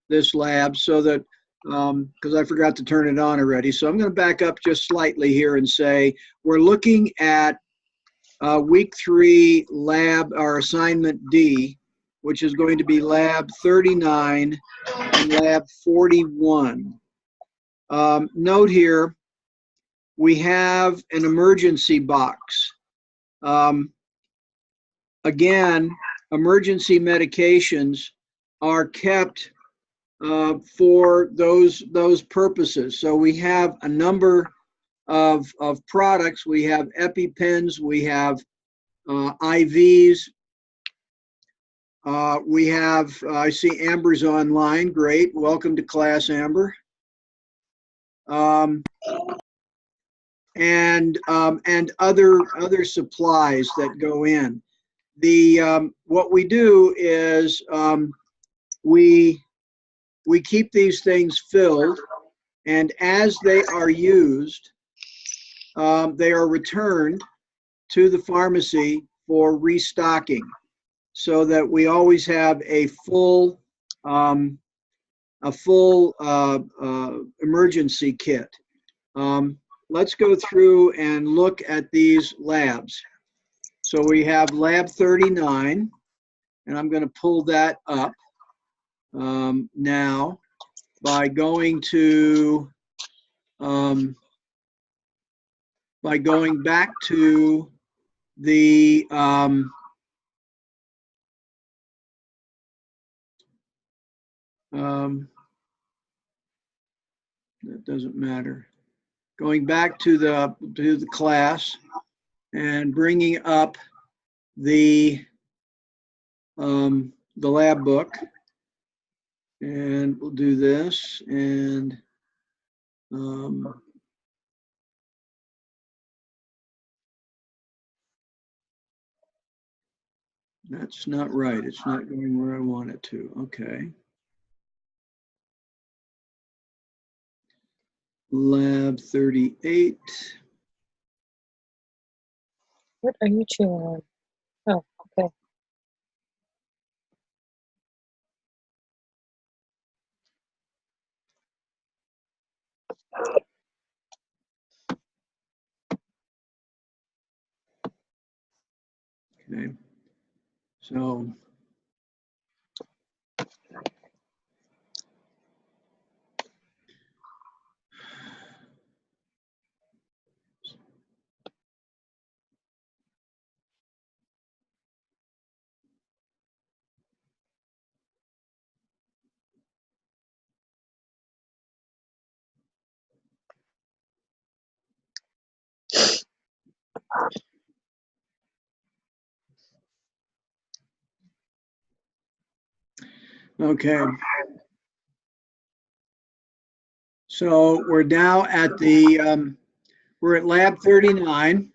this lab so that, because I forgot to turn it on already. So I'm going to back up just slightly here and say we're looking at week 3 lab, our assignment D, which is going to be lab 39 and lab 41. Note here, we have an emergency box. Again, emergency medications are kept for those purposes. So we have a number of products. We have EpiPens, we have IVs, we have, I see Amber's online, great, welcome to class, Amber. And other supplies that go in. What we do is we keep these things filled, and as they are used, they are returned to the pharmacy for restocking, so that we always have a full emergency kit. Let's go through and look at these labs. So we have lab 39, and I'm going to pull that up now by going back to the that doesn't matter. Going back to the class and bringing up the lab book, and we'll do this, and that's not right. It's not going where I want it to. Okay. Lab 38. What are you chewing on? Oh, okay. Okay. So okay. So we're now at we're at lab 39.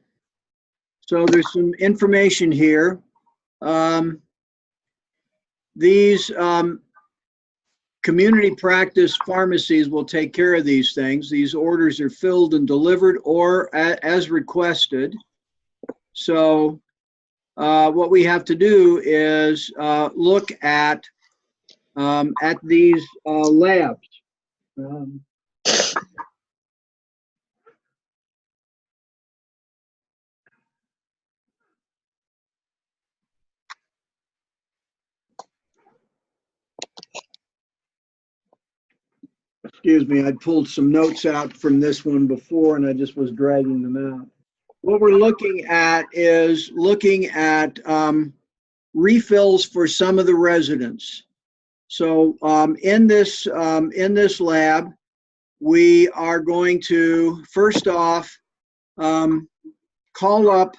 So there's some information here. These community practice pharmacies will take care of these things. These orders are filled and delivered or as requested. So what we have to do is look at these labs. Excuse me, I pulled some notes out from this one before and I just was dragging them out. What we're looking at is refills for some of the residents. So in this lab, we are going to first off call up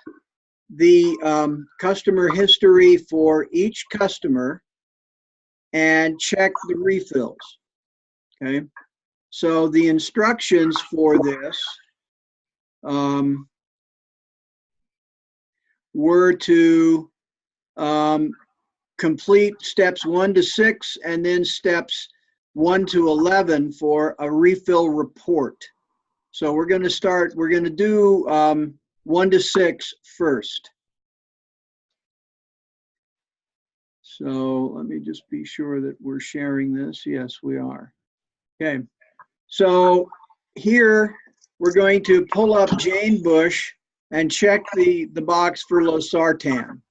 the customer history for each customer and check the refills. Okay, so the instructions for this were to complete steps 1 to 6 and then steps 1 to 11 for a refill report. So we're going to do 1 to 6 first. So let me just be sure that we're sharing this. Yes, we are. Okay. So here we're going to pull up Jane Bush and check the box for losartan.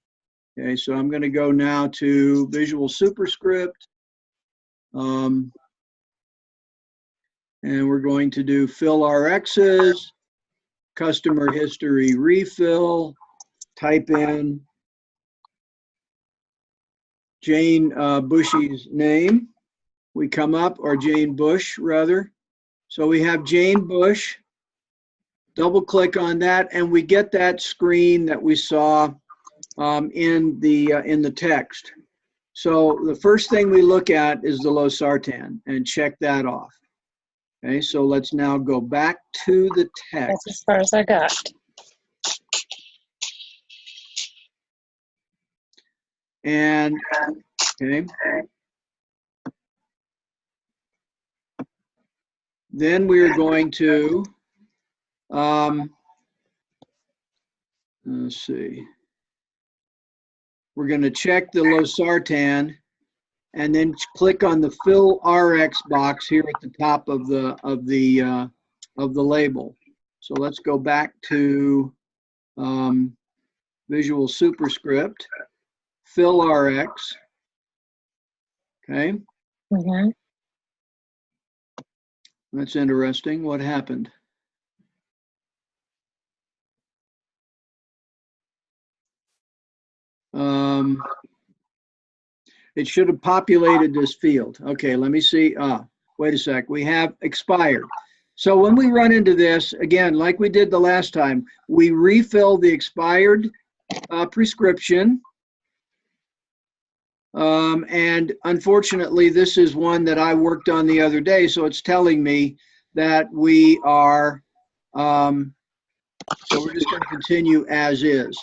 Okay, so I'm going to go now to Visual Superscript. And we're going to do fill RXs, customer history refill, type in Jane Bush's name. We come up, or Jane Bush rather. So we have Jane Bush. Double click on that and we get that screen that we saw in the text. So the first thing we look at is the losartan and check that off. Okay, so let's now go back to the text. That's as far as I got. And, okay. Then we're going to, let's see. We're going to check the losartan and then click on the fill RX box here at the top of the label. So let's go back to Visual Superscript, fill RX. Okay. Mm-hmm. That's interesting. What happened? It should have populated this field. Okay, let me see. Wait a sec. We have expired. So when we run into this, again, like we did the last time, we refill the expired prescription. And unfortunately, this is one that I worked on the other day, so it's telling me that we are, so we're just going to continue as is.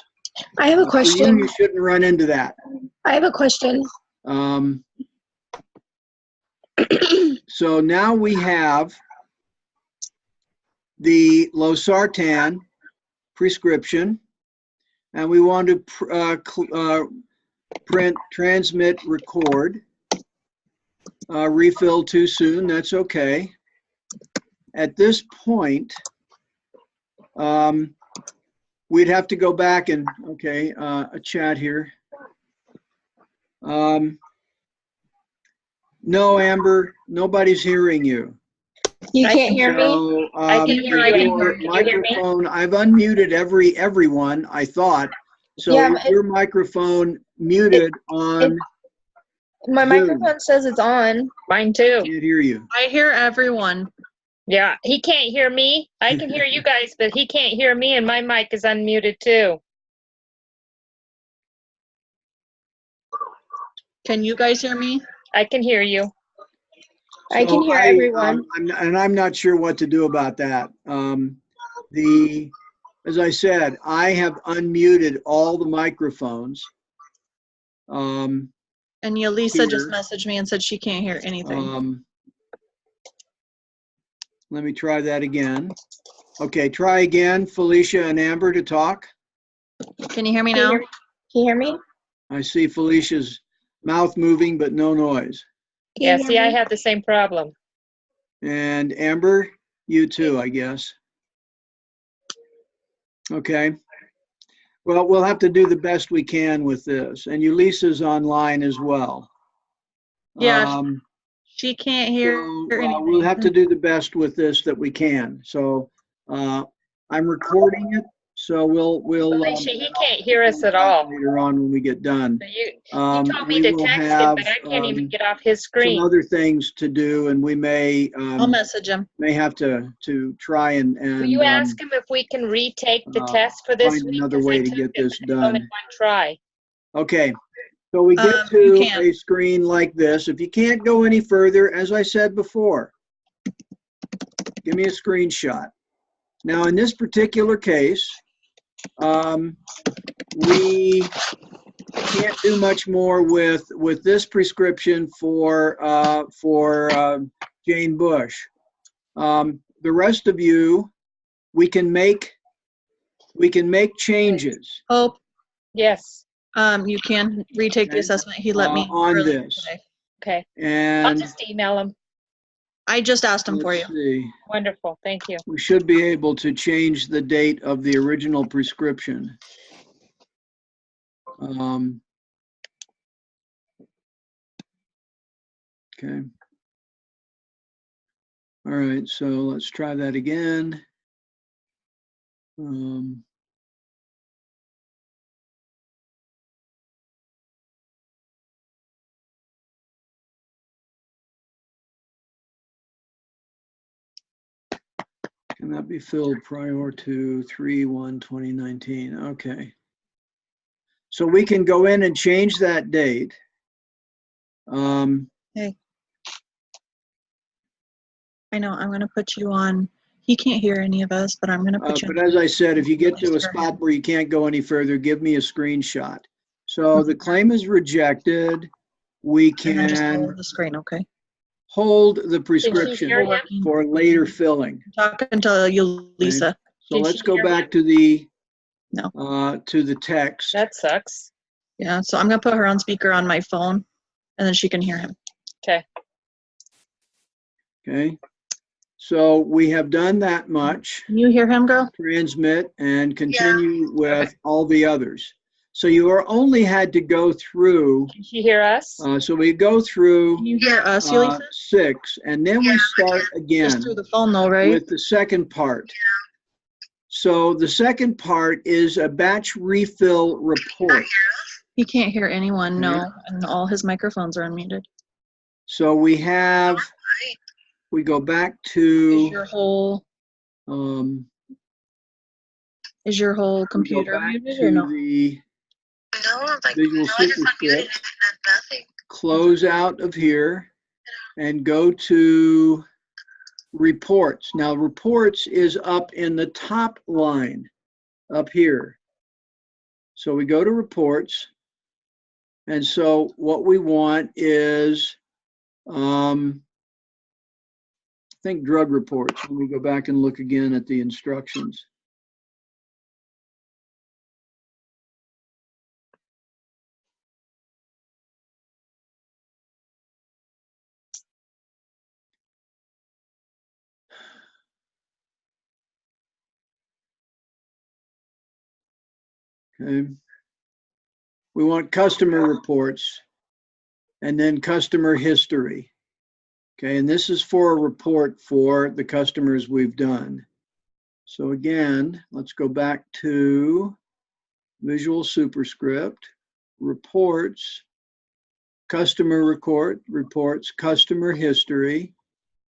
I have a question. You shouldn't run into that. I have a question. So now we have the losartan prescription, and we want to print, transmit, record. Refill too soon, that's okay. At this point, we'd have to go back and, okay, a chat here. No, Amber, nobody's hearing you. You can't hear me? So, I can hear you. your Can you hear me? microphone, I've unmuted everyone, I thought. So Yeah, your microphone muted on, My Zoom. microphone says it's on. Mine too. can't hear you. I hear everyone. Yeah, he can't hear me. I can hear you guys, but he can't hear me, and my mic is unmuted too. Can you guys hear me? I can hear you. I can hear everyone. I'm not sure what to do about that. As I said, I have unmuted all the microphones. And Yelisa just Here. messaged me and said she can't hear anything. Let me try that again. Okay, try again, Felicia and Amber, to talk. Can you hear me Can you now? hear- Can you hear me? I see Felicia's mouth moving, but no noise. Can you Yeah, hear see, I me? have the same problem. And Amber, you too, I guess. Okay. Well, we'll have to do the best we can with this. And Ulisa's online as well. Yeah, she can't hear So, anything. we'll have to do the best with this that we can. So I'm recording it. So we'll Alicia, he can't hear us at all. later on when we get done. So you told me We to will text him, have, but I can't even get off his some screen. other things to do, and we may I'll message him. have to try and Will you ask him if we can retake the test for this find week? another 'Cause I way to took get it, this but it's only done. one try. Okay, so we get You to can. a screen like this. If you can't go any further, as I said before, give me a screenshot. Now, in this particular case, we can't do much more with this prescription for Jane Bush. The rest of you, we can make changes. Hope, Yes. You can retake the Okay. assessment. He let me On earlier this. today. Okay. I'll And just email him. I just asked him for you. let's see. Wonderful. Thank you. We should be able to change the date of the original prescription. Okay. All right, so let's try that again. Can that be filled prior to 3/1/2019? Okay. So we can go in and change that date. Hey. I know, I'm gonna put you on, he can't hear any of us, but I'm gonna put you But on. as I said, if you get to a Sure. spot where you can't go any further, give me a screenshot. So the claim is rejected. We And then just can hold the screen, okay? hold the Did you prescription hear him? for later filling. Talking to you, Lisa. So Did let's she go hear back to the No. to the text. That sucks. Yeah, so I'm gonna put her on speaker on my phone, and then she can hear him. Okay. Okay. So we have done that much. Can you hear him, girl? Transmit and continue with Okay. all the others. So you are only had to go through. Can she hear us? So we go through Can you hear us, Lisa? 6, and then we start again Just through the phone though, right? with the second part. So the second part is a batch refill report. He can't hear anyone, no, Okay. and all his microphones are unmuted. So we have, we go back Is to, your whole um, we go computer back muted or to no? the No, like, Visual no, I just unmuted Superscript. it and nothing. Close out of here and go to reports. Now reports is up in the top line up here. So we go to reports. And so what we want is, I think drug reports. Let me go back and look again at the instructions. Okay. We want customer reports and then customer history. Okay, and this is for a report for the customers we've done. So again, let's go back to Visual Superscript, reports, customer reports, customer history.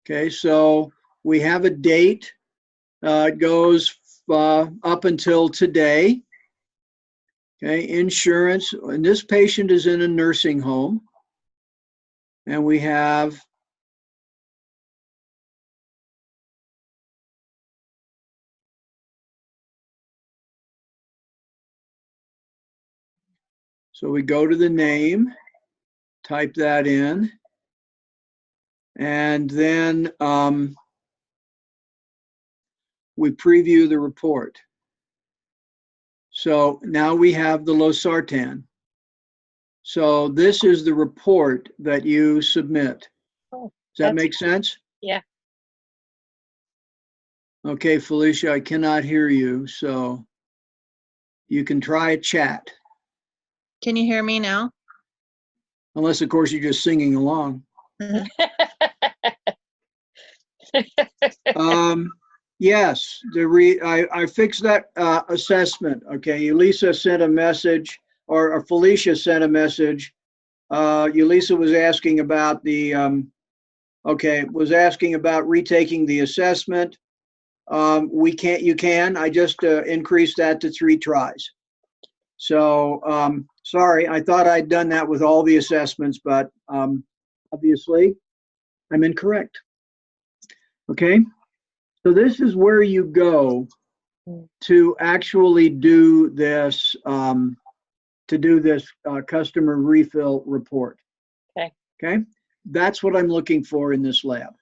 Okay, so we have a date. It goes up until today. Okay, insurance, and this patient is in a nursing home. And we have so we go to the name, type that in, and then we preview the report. So now we have the losartan. So this is the report that you submit. Oh, Does that that's- make sense? Yeah. Okay, Felicia, I cannot hear you, so you can try a chat. Can you hear me now? Unless, of course, you're just singing along. Yes, I fixed that assessment. Okay, Elisa sent a message, or Felicia sent a message. Elisa was asking about the, was asking about retaking the assessment. You can, I just increased that to 3 tries. So, sorry, I thought I'd done that with all the assessments, but obviously I'm incorrect. Okay, so this is where you go to actually do this, customer refill report. Okay. Okay, that's what I'm looking for in this lab.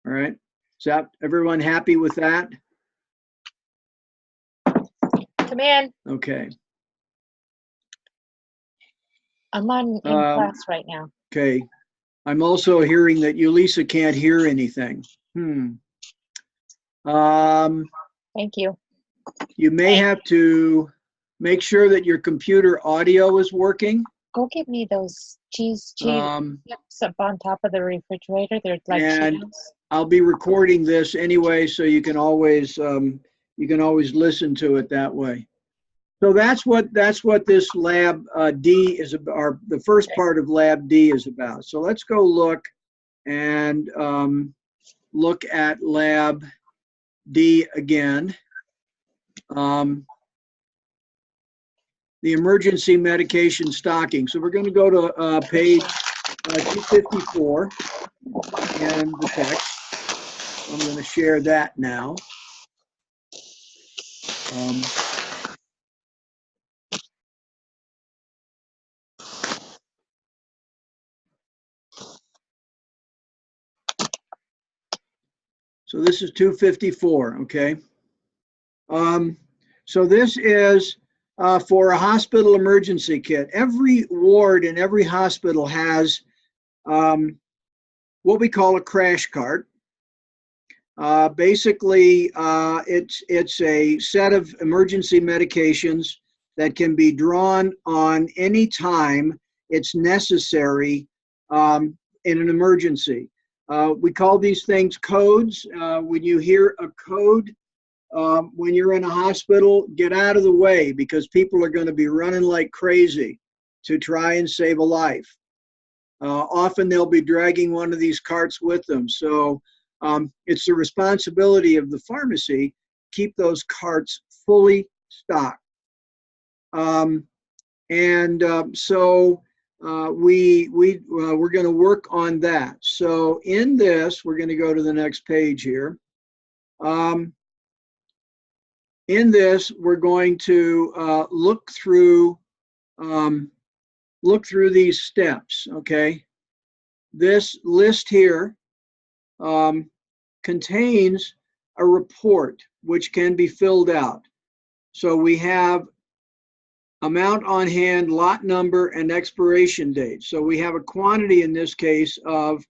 All right, is that everyone happy with that? Come in. Okay. I'm in class right now. Okay. I'm also hearing that Ulisa can't hear anything. Thank you. You may have to make sure that your computer audio is working. Go get me those cheese Um, chips up on top of the refrigerator. They're like And- Cheetos. I'll be recording this anyway, so you can always listen to it that way. So that's what this lab D is about, or the first part of lab D is about. So let's go look and look at lab D again. The emergency medication stocking. So we're going to go to page 254 in the text. I'm going to share that now. So this is 254, okay? So this is for a hospital emergency kit. Every ward in every hospital has what we call a crash cart. Basically, it's a set of emergency medications that can be drawn on any time it's necessary in an emergency. We call these things codes. When you hear a code, when you're in a hospital, get out of the way because people are going to be running like crazy to try and save a life. Often they'll be dragging one of these carts with them. So it's the responsibility of the pharmacy to keep those carts fully stocked. So we're going to work on that. So in this, we're going to go to the next page here. In this, we're going to look through these steps. Okay, this list here contains a report which can be filled out. So we have amount on hand, lot number, and expiration date. So we have a quantity in this case of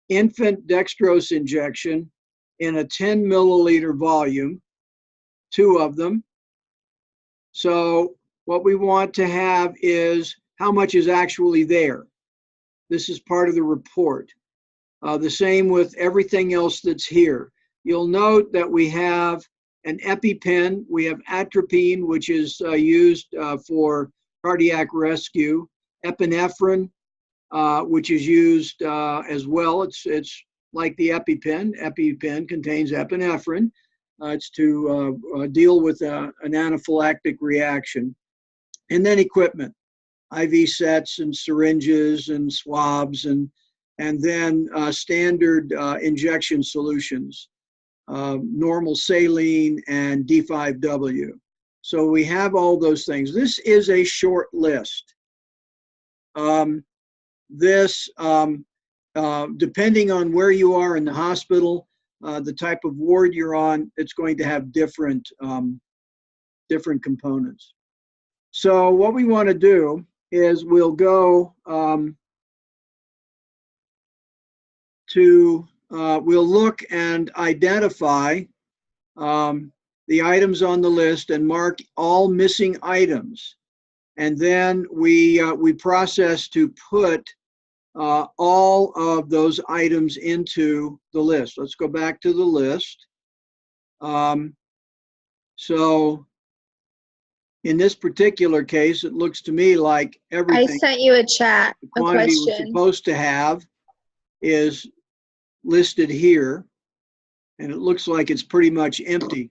infant dextrose injection in a 10 milliliter volume, 2 of them. So what we want to have is how much is actually there. This is part of the report. The same with everything else that's here. You'll note that we have an EpiPen, we have atropine, which is used for cardiac rescue, epinephrine, which is used as well. It's like the EpiPen. EpiPen contains epinephrine. It's to deal with an anaphylactic reaction. And then equipment, IV sets and syringes and swabs, and then standard injection solutions. Normal saline and D5W. So we have all those things. This is a short list. Depending on where you are in the hospital, the type of ward you're on, it's going to have different components. So what we want to do is we'll go we'll look and identify the items on the list and mark all missing items. And then we process to put all of those items into the list. Let's go back to the list. So in this particular case, it looks to me like I everything sent you a chat, the a quantity we're question. supposed to have is listed here, and it looks like it's pretty much empty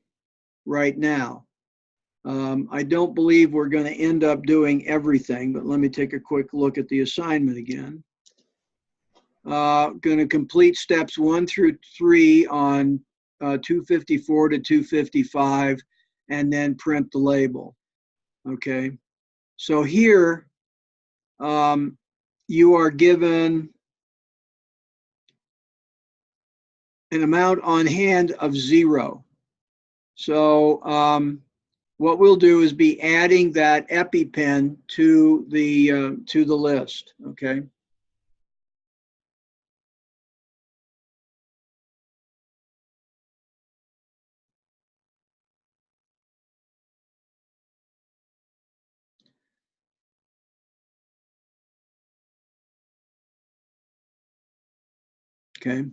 right now. I don't believe we're going to end up doing everything, but let me take a quick look at the assignment again. Going to complete steps 1 through 3 on 254 to 255, and then print the label. Okay, so here you are given an amount on hand of 0. So what we'll do is be adding that EpiPen to the list, okay? Okay,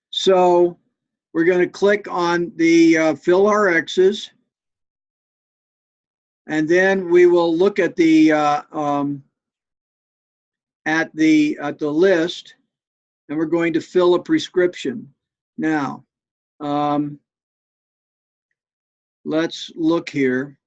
so we're going to click on the fill RXs, and then we will look at the list, and we're going to fill a prescription. Now, let's look here.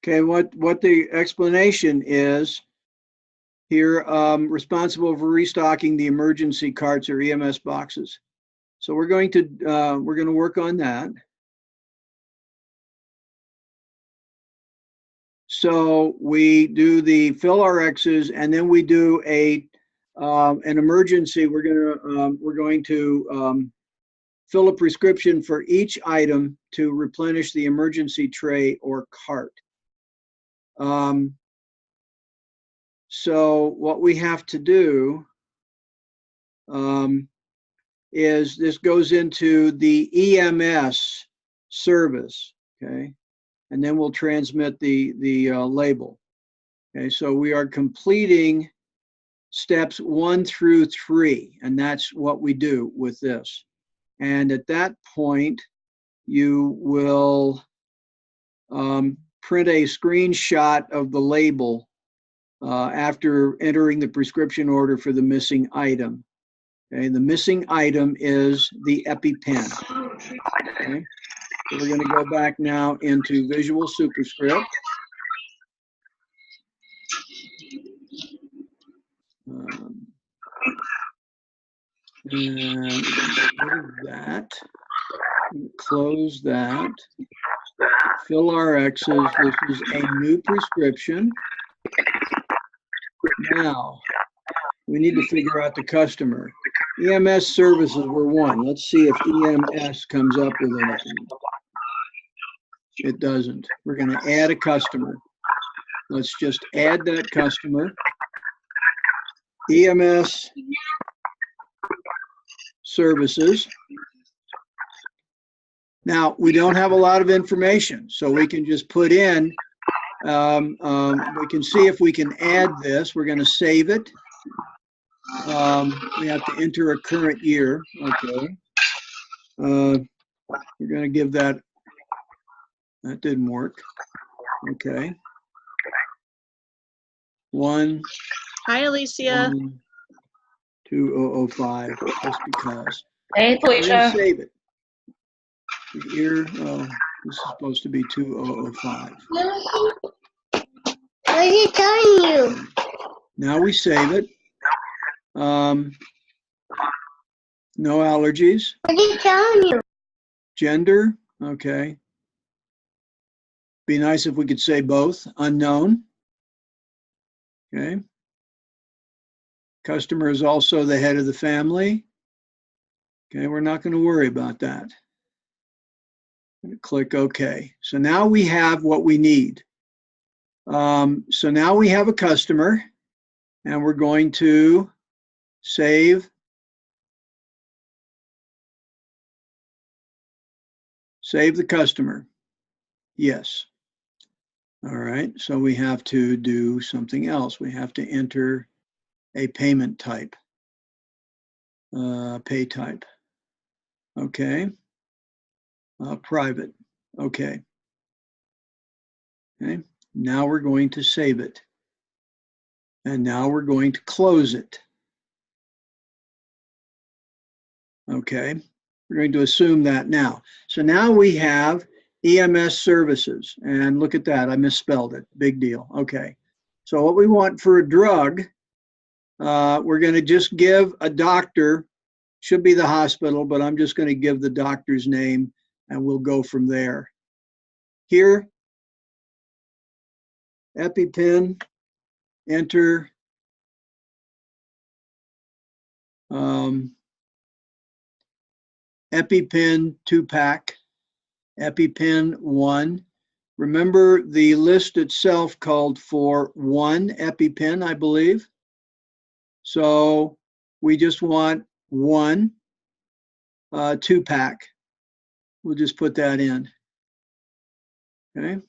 Okay, what the explanation is here, responsible for restocking the emergency carts or EMS boxes. So we're going to work on that. So we do the fill RXs, and then we do an emergency. We're going to fill a prescription for each item to replenish the emergency tray or cart. So what we have to do is this goes into the EMS service, okay? And then we'll transmit the label. Okay, so we are completing steps 1 through 3, and that's what we do with this. And at that point, you will print a screenshot of the label after entering the prescription order for the missing item. Okay, the missing item is the EpiPen. Okay, so we're going to go back now into Visual Superscript. And that, close that, fill RXs. This is a new prescription. Now, we need to figure out the customer. EMS services were 1. Let's see if EMS comes up with anything. It doesn't. We're going to add a customer. Let's just add that customer. EMS services. Now, we don't have a lot of information, so we can just put in, we can see if we can add this. We're going to save it. We have to enter a current year. Okay. We're going to give that didn't work. Okay. 1, Hi, Alicia. 2005, just because. Hey, We're going to Felicia. save it. Here, this is supposed to be 2005. What are you telling you? Now we save it. No allergies. What are you telling you? Gender, okay. Be nice if we could say both. Unknown. Okay. Customer is also the head of the family. Okay, we're not going to worry about that. I'm going to click OK. So now we have what we need. So now we have a customer, and we're going to save. Save the customer. Yes. All right, so we have to do something else. We have to enter a payment type, pay type. Okay. Private. Okay. Okay. Now we're going to save it. And now we're going to close it. Okay. We're going to assume that now. So now we have EMS services. And look at that. I misspelled it. Big deal. Okay. So what we want for a drug, we're going to just give a doctor, should be the hospital, but I'm just going to give the doctor's name and we'll go from there. Here, EpiPen, enter. EpiPen 2-pack, EpiPen 1. Remember, the list itself called for 1 EpiPen, I believe. So we just want 1 2-pack. We'll just put that in. Okay.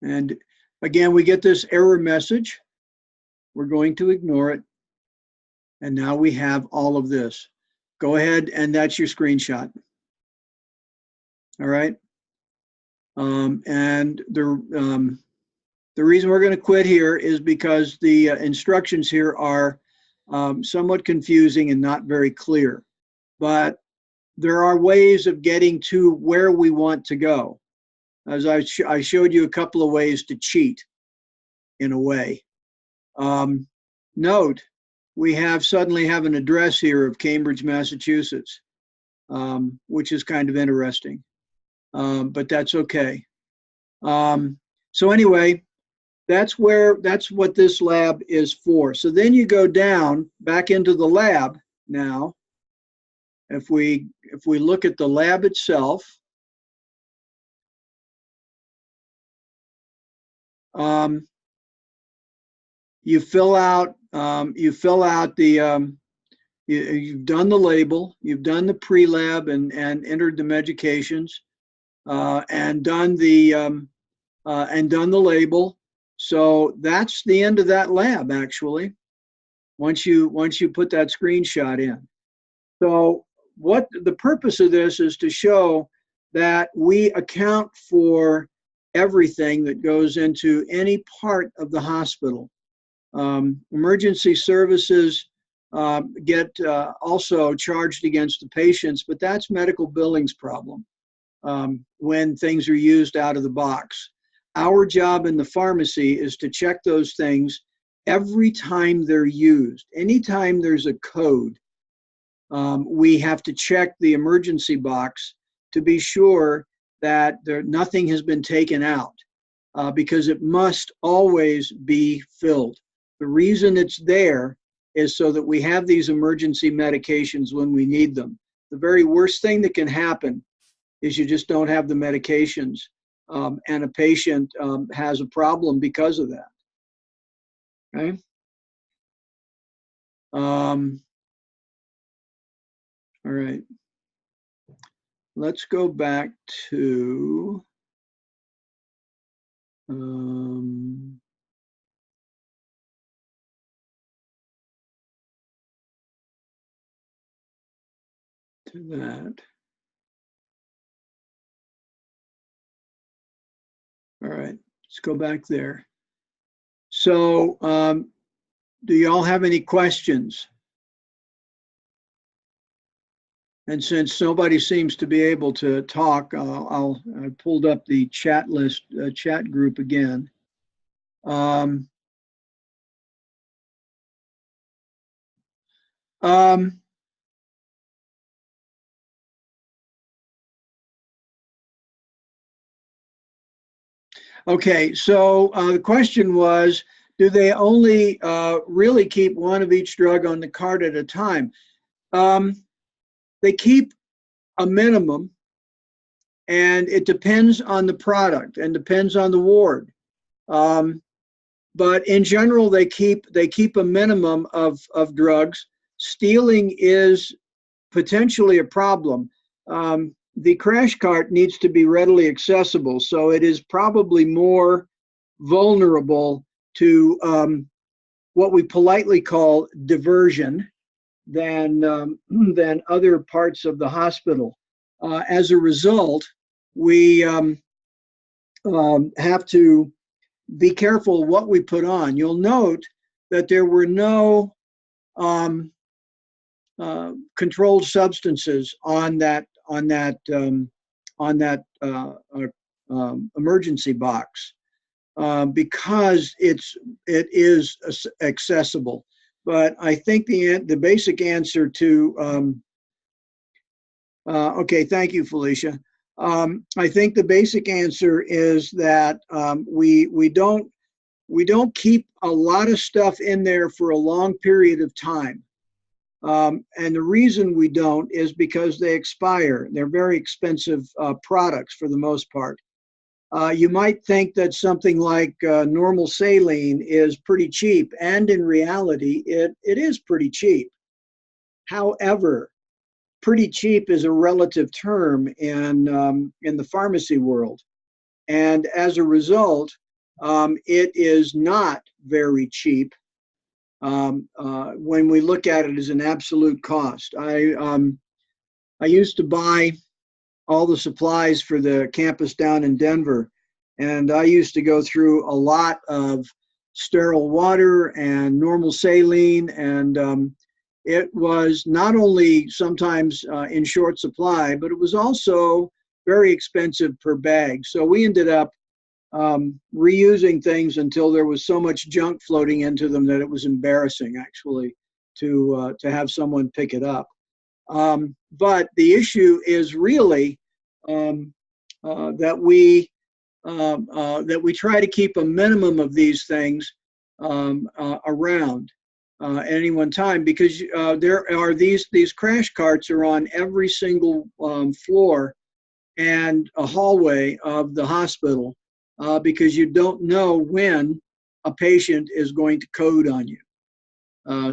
And again, we get this error message. We're going to ignore it. And now we have all of this. Go ahead, and that's your screenshot. All right. And the reason we're going to quit here is because the instructions here are somewhat confusing and not very clear. But there are ways of getting to where we want to go. As I showed you a couple of ways to cheat, in a way. Note, we suddenly have an address here of Cambridge, Massachusetts, which is kind of interesting, but that's okay. So anyway, that's what this lab is for. So then you go down back into the lab now. If we look at the lab itself, you fill out the you've done the label, you've done the pre-lab and entered the medications, and done the label. So that's the end of that lab, actually. Once you put that screenshot in. So what the purpose of this is to show that we account for everything that goes into any part of the hospital. Emergency services get also charged against the patients, but that's medical billings problem when things are used out of the box. Our job in the pharmacy is to check those things every time they're used. Anytime there's a code, we have to check the emergency box to be sure that nothing has been taken out, because it must always be filled. The reason it's there is so that we have these emergency medications when we need them. The very worst thing that can happen is you just don't have the medications, and a patient has a problem because of that. Okay? All right. Let's go back to that. All right, let's go back there. So do y'all have any questions? And since nobody seems to be able to talk, I pulled up the chat list, chat group again. Okay, so the question was, do they only really keep one of each drug on the cart at a time? They keep a minimum, and it depends on the product and depends on the ward. But in general, they keep a minimum of drugs. Stealing is potentially a problem. The crash cart needs to be readily accessible, so it is probably more vulnerable to what we politely call diversion than other parts of the hospital. As a result, we have to be careful what we put on. You'll note that there were no controlled substances on that emergency box because it is accessible. But I think the basic answer to okay, thank you, Felicia. I think the basic answer is that we don't keep a lot of stuff in there for a long period of time. And the reason we don't is because they expire. They're very expensive products for the most part. You might think that something like normal saline is pretty cheap, and in reality, it is pretty cheap. However, pretty cheap is a relative term in the pharmacy world, and as a result, it is not very cheap when we look at it as an absolute cost. I used to buy all the supplies for the campus down in Denver, and I used to go through a lot of sterile water and normal saline, and it was not only sometimes in short supply, but it was also very expensive per bag. So we ended up reusing things until there was so much junk floating into them that it was embarrassing, actually, to have someone pick it up. But the issue is really that we try to keep a minimum of these things around at any one time, because there are these crash carts are on every single floor and a hallway of the hospital, because you don't know when a patient is going to code on you.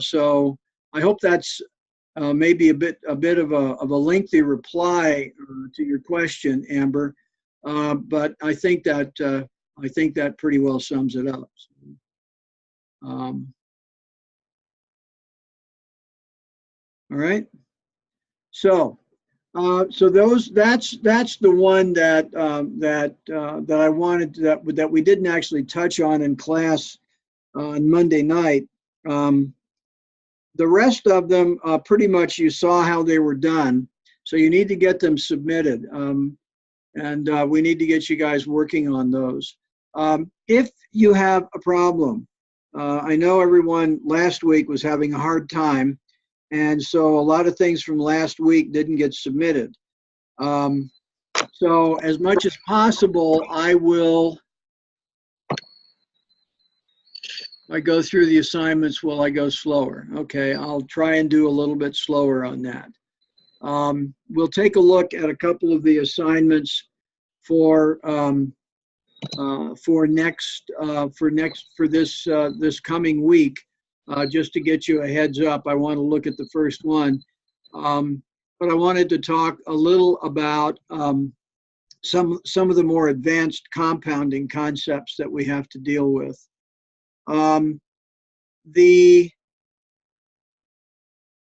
So I hope that's maybe a bit of a lengthy reply to your question, Amber, but I think that pretty well sums it up. All right. So that's the one that I wanted that we didn't actually touch on in class on Monday night. The rest of them, pretty much you saw how they were done. So you need to get them submitted. And we need to get you guys working on those. If you have a problem, I know everyone last week was having a hard time, and so a lot of things from last week didn't get submitted. So as much as possible, I go through the assignments while I go slower. Okay, I'll try and do a little bit slower on that. We'll take a look at a couple of the assignments for this coming week, just to get you a heads up. I want to look at the first one, but I wanted to talk a little about some of the more advanced compounding concepts that we have to deal with.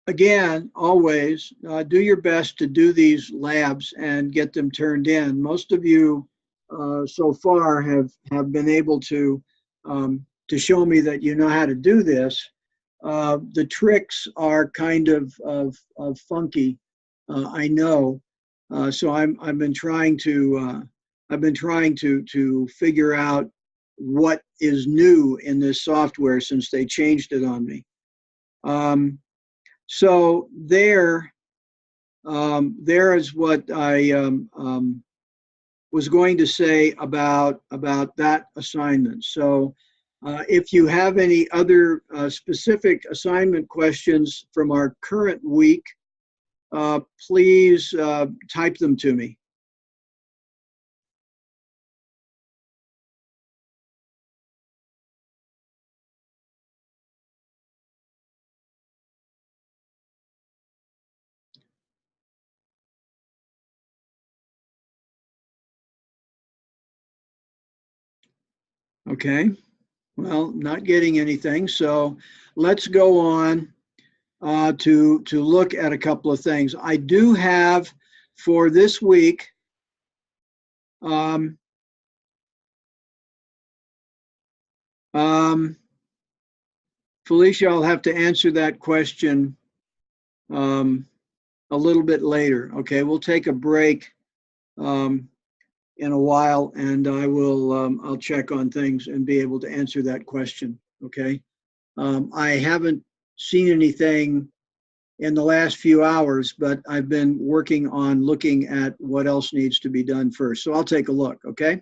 Again, always do your best to do these labs and get them turned in. Most of you so far have been able to show me that you know how to do this. The tricks are kind of funky, I know. So I've been trying to figure out what is new in this software since they changed it on me. So there is what I was going to say about that assignment. So if you have any other specific assignment questions from our current week, please type them to me. Okay, well, not getting anything, so let's go on to look at a couple of things. I do have for this week Felicia, I'll have to answer that question a little bit later. Okay, we'll take a break in a while, and I'll check on things and be able to answer that question. Okay, I haven't seen anything in the last few hours, but I've been working on looking at what else needs to be done first. So I'll take a look, okay?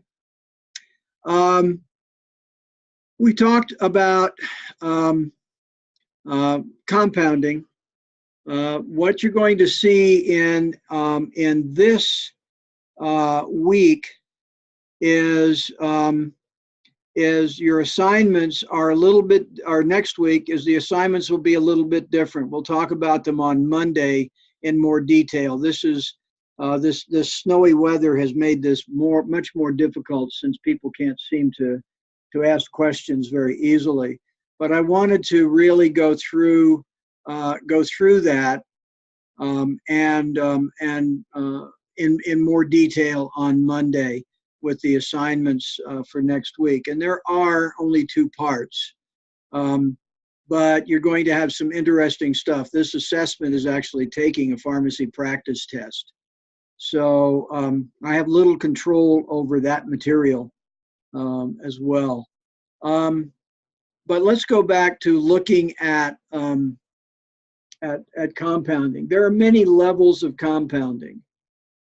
We talked about compounding. What you're going to see in this week is your assignments are a little bit, or next week is the assignments will be a little bit different. We'll talk about them on Monday in more detail. This is this snowy weather has made this much more difficult since people can't seem to ask questions very easily. But I wanted to really go through that in more detail on Monday with the assignments for next week. And there are only 2 parts, but you're going to have some interesting stuff. This assessment is actually taking a pharmacy practice test. So I have little control over that material as well. But let's go back to looking at compounding. There are many levels of compounding.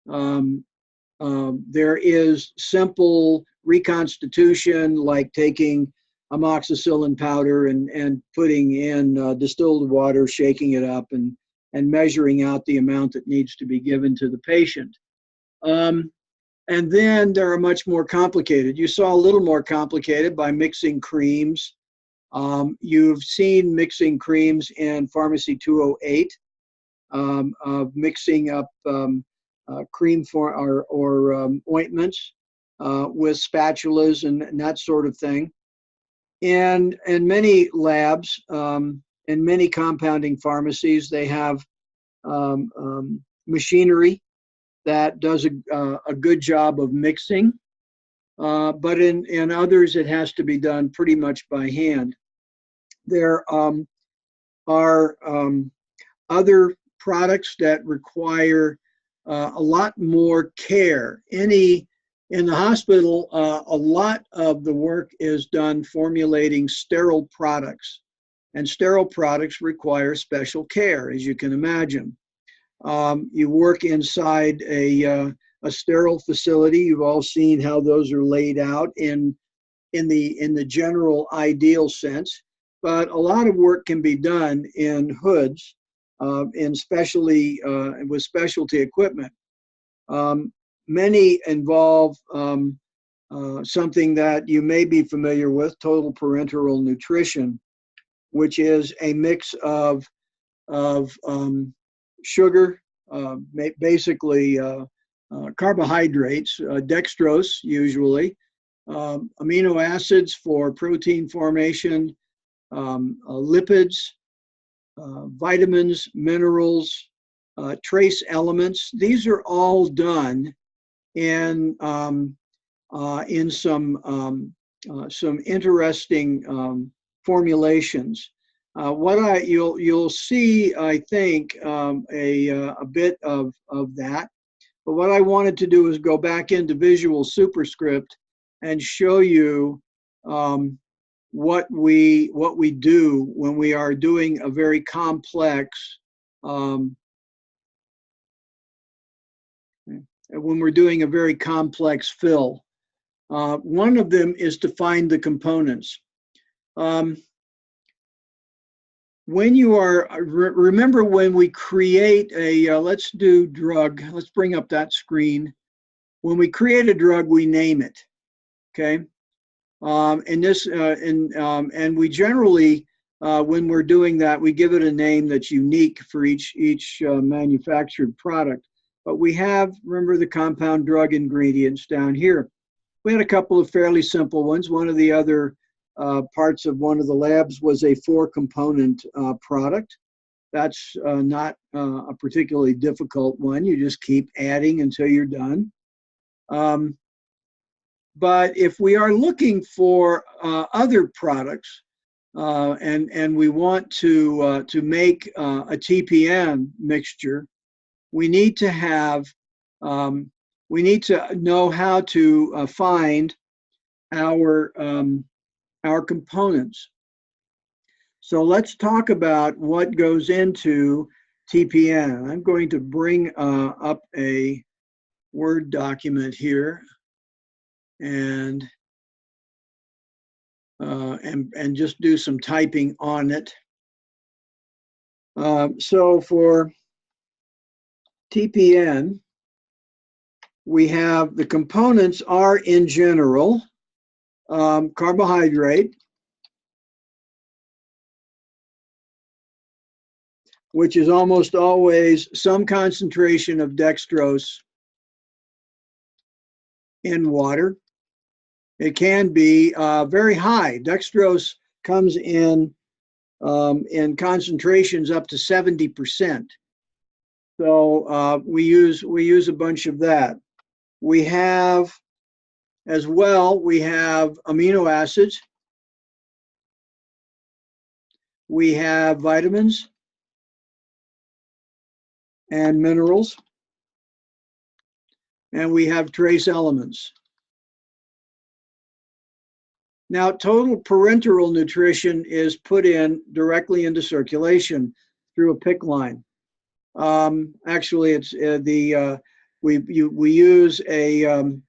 There is simple reconstitution, like taking amoxicillin powder and putting in distilled water, shaking it up, and measuring out the amount that needs to be given to the patient. And then there are much more complicated. You saw a little more complicated by mixing creams. You've seen mixing creams in Pharmacy 208, mixing up cream or ointments with spatulas and that sort of thing. And in many labs, in many compounding pharmacies, they have machinery that does a good job of mixing. But in others, it has to be done pretty much by hand. There are other products that require a lot more care. In the hospital, a lot of the work is done formulating sterile products, and sterile products require special care, as you can imagine. You work inside a sterile facility. You've all seen how those are laid out in the general ideal sense, but a lot of work can be done in hoods, with specialty equipment. Many involve something that you may be familiar with, total parenteral nutrition, which is a mix of sugar, basically carbohydrates, dextrose usually, amino acids for protein formation, lipids, vitamins, minerals, trace elements. These are all done in some interesting formulations. You'll see, I think, a bit of that. But what I wanted to do is go back into Visual Superscript and show you what we do when we are doing a very complex fill. One of them is to find the components. When you are, remember when we create let's do drug, let's bring up that screen. When we create a drug, we name it, okay? And we generally, when we're doing that, we give it a name that's unique for each manufactured product. But we have, remember, the compound drug ingredients down here. We had a couple of fairly simple ones. One of the other parts of one of the labs was a 4-component product. That's not a particularly difficult one. You just keep adding until you're done. But if we are looking for other products and we want to make a TPN mixture, we need to have we need to know how to find our components. So let's talk about what goes into TPN. I'm going to bring up a Word document here and just do some typing on it. So for TPN, we have the components are in general carbohydrate, which is almost always some concentration of dextrose in water. It can be very high. Dextrose comes in concentrations up to 70%. So we use a bunch of that. We have as well, we have amino acids. We have vitamins and minerals. And we have trace elements. Now, total parenteral nutrition is put in directly into circulation through a PICC line. Actually, it's we use a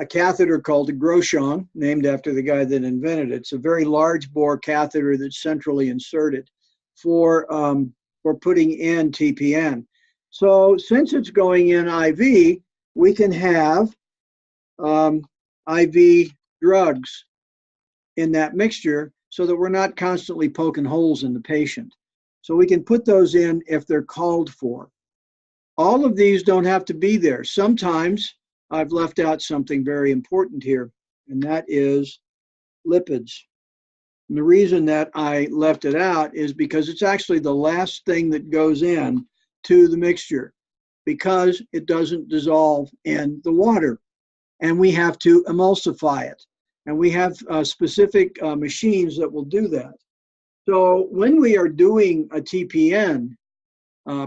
catheter called a Groshong, named after the guy that invented it. It's a very large bore catheter that's centrally inserted for putting in TPN. So since it's going in IV, we can have IV drugs in that mixture so that we're not constantly poking holes in the patient. So we can put those in if they're called for. All of these don't have to be there. Sometimes I've left out something very important here, and that is lipids. And the reason that I left it out is because it's actually the last thing that goes in to the mixture, because it doesn't dissolve in the water, and we have to emulsify it. And we have specific machines that will do that. So when we are doing a TPN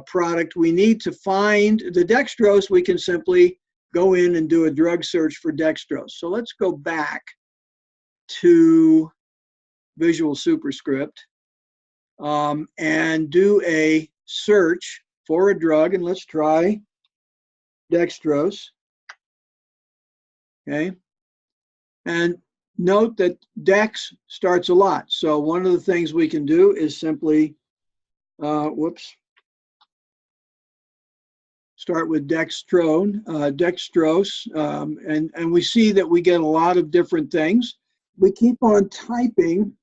product, we need to find the dextrose. We can simply go in and do a drug search for dextrose. So let's go back to Visual Superscript and do a search for a drug, and let's try dextrose. Okay, and note that dex starts a lot. So one of the things we can do is simply, start with dextrose, and we see that we get a lot of different things. We keep on typing,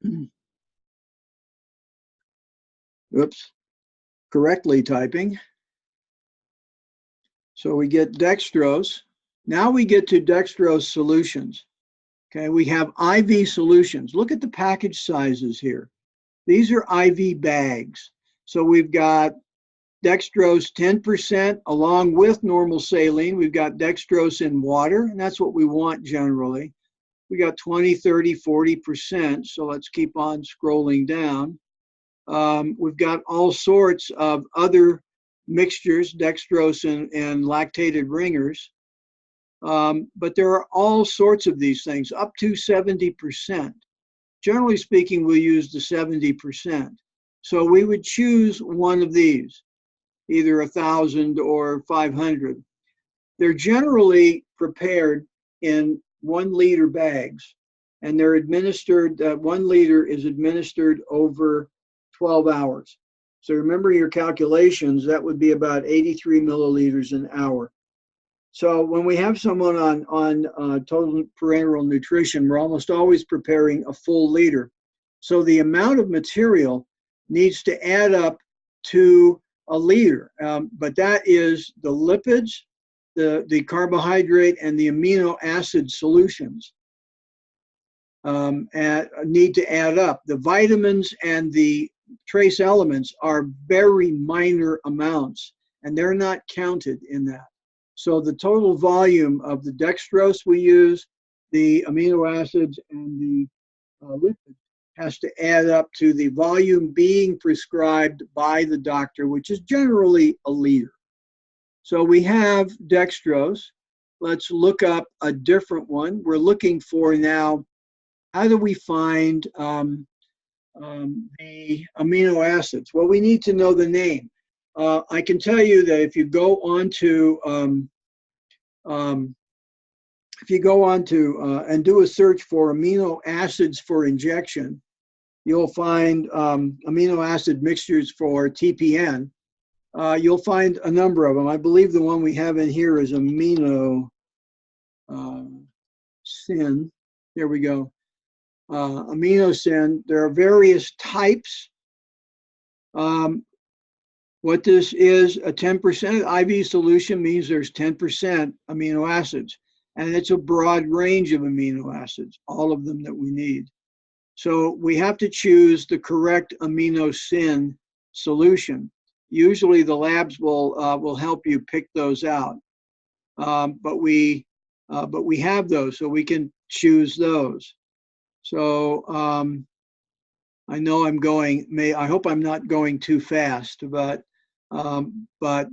correctly typing. So we get dextrose. Now we get to dextrose solutions. Okay, we have IV solutions. Look at the package sizes here. These are IV bags. So we've got dextrose 10% along with normal saline. We've got dextrose in water, and that's what we want generally. We got 20, 30, 40%. So let's keep on scrolling down. We've got all sorts of other mixtures, dextrose and lactated ringers. But there are all sorts of these things, up to 70%. Generally speaking, we'll use the 70%. So we would choose one of these, either 1,000 or 500. They're generally prepared in 1 liter bags, and they're administered, 1 liter is administered over 12 hours. So remember your calculations, that would be about 83 milliliters an hour. So when we have someone on total parenteral nutrition, we're almost always preparing a full liter. So the amount of material needs to add up to a liter, but that is the lipids, the carbohydrate, and the amino acid solutions need to add up. The vitamins and the trace elements are very minor amounts, and they're not counted in that. So the total volume of the dextrose we use, the amino acids, and the lipids has to add up to the volume being prescribed by the doctor, which is generally a liter. So we have dextrose. Let's look up a different one. We're looking for now, how do we find the amino acids? Well, we need to know the name. I can tell you that if you go on to and do a search for amino acids for injection, you'll find amino acid mixtures for TPN. You'll find a number of them. I believe the one we have in here is amino sin. There we go. Aminosin. There are various types. What this is, a 10% IV solution means there's 10% amino acids, and it's a broad range of amino acids, all of them that we need. So we have to choose the correct aminosin solution. Usually the labs will help you pick those out, but we have those, so we can choose those. So I know I hope I'm not going too fast, but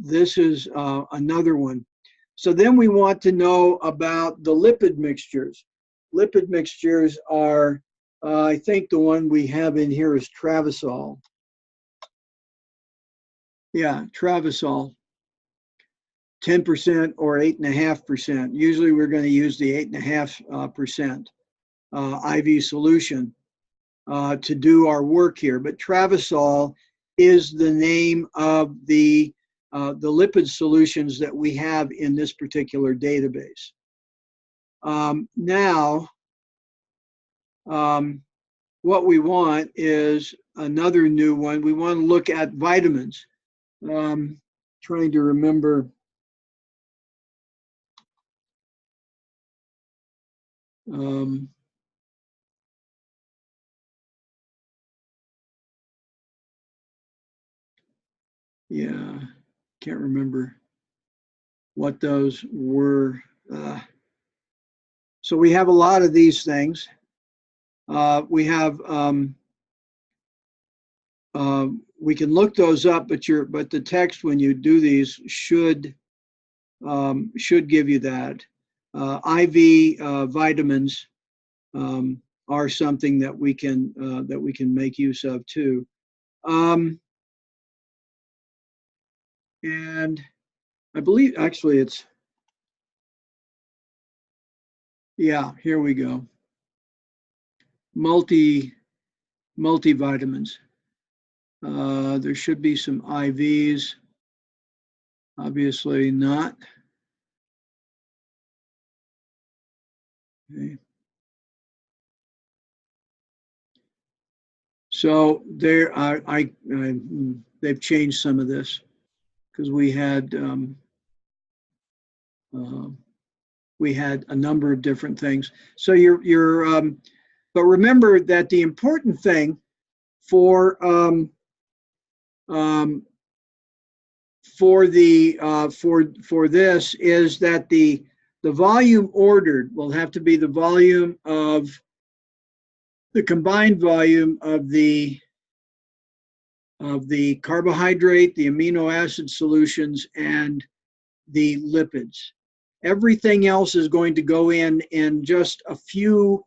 this is another one. So then we want to know about the lipid mixtures. Lipid mixtures are, I think the one we have in here is Travasol. Yeah, Travasol, 10% or 8.5%. Usually we're going to use the 8.5% IV solution to do our work here. But Travasol is the name of the lipid solutions that we have in this particular database. Now, what we want is another new one. We want to look at vitamins. Trying to remember. Yeah, can't remember what those were. So we have a lot of these things. We have we can look those up, but the text when you do these should give you that. IV vitamins are something that we can make use of too. And I believe actually it's, yeah, here we go. Multivitamins. There should be some IVs. Obviously not. Okay. So there, they've changed some of this because we had a number of different things. So but remember that the important thing for this is that the volume ordered will have to be the volume of the combined volume of the carbohydrate, the amino acid solutions, and the lipids. Everything else is going to go in just a few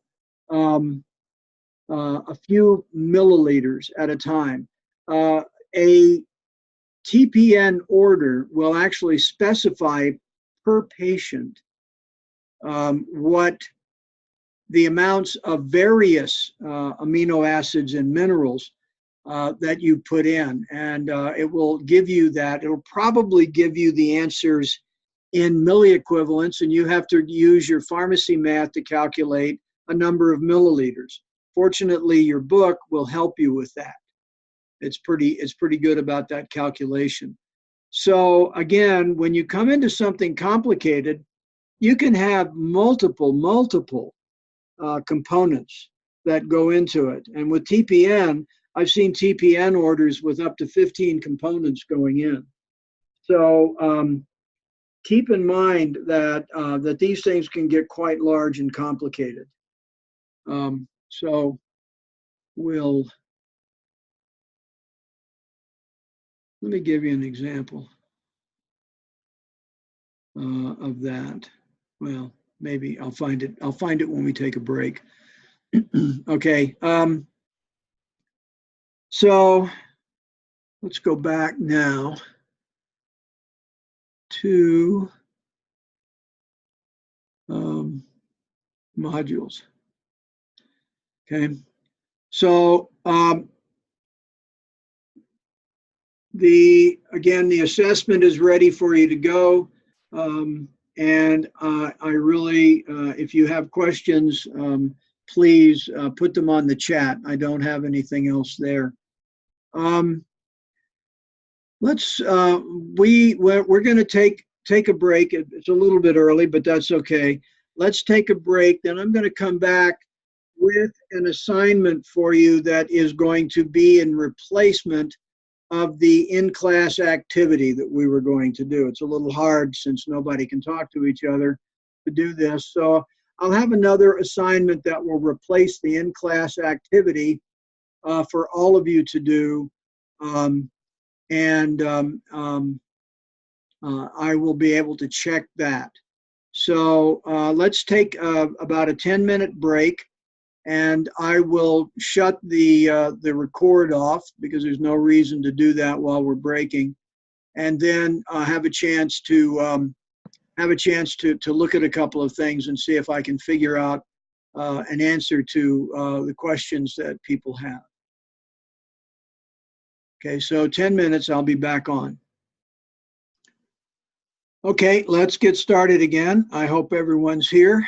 milliliters at a time. A TPN order will actually specify per patient what the amounts of various amino acids and minerals that you put in, and it will give you that. It will probably give you the answers in milliequivalents, and you have to use your pharmacy math to calculate a number of milliliters. Fortunately, your book will help you with that. It's pretty good about that calculation. So again, when you come into something complicated, you can have multiple components that go into it. And with TPN, I've seen TPN orders with up to 15 components going in. So keep in mind that that these things can get quite large and complicated. So let me give you an example of that. Well, maybe I'll find it when we take a break. Okay. So let's go back now. 2 modules. Okay, so again, the assessment is ready for you to go. And I really, if you have questions, please put them on the chat. I don't have anything else there. We're going to take a break. It's a little bit early, but that's okay. Let's take a break. Then I'm going to come back with an assignment for you that is going to be in replacement of the in-class activity that we were going to do. It's a little hard since nobody can talk to each other to do this. So I'll have another assignment that will replace the in-class activity for all of you to do. I will be able to check that. So let's take about a 10-minute break. And I will shut the record off because there's no reason to do that while we're breaking, and then have a chance to look at a couple of things and see if I can figure out an answer to the questions that people have. Okay, so 10 minutes. I'll be back on. Okay, let's get started again. I hope everyone's here.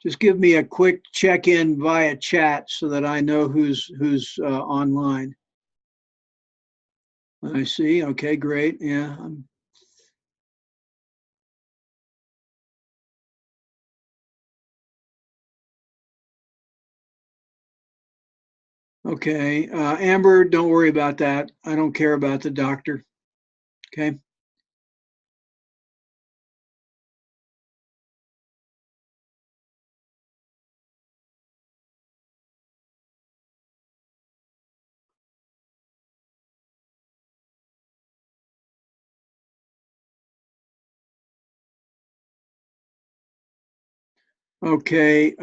Just give me a quick check-in via chat so that I know who's online. I see. Okay, great. Yeah. Okay. Amber, don't worry about that. I don't care about the doctor. Okay. Okay.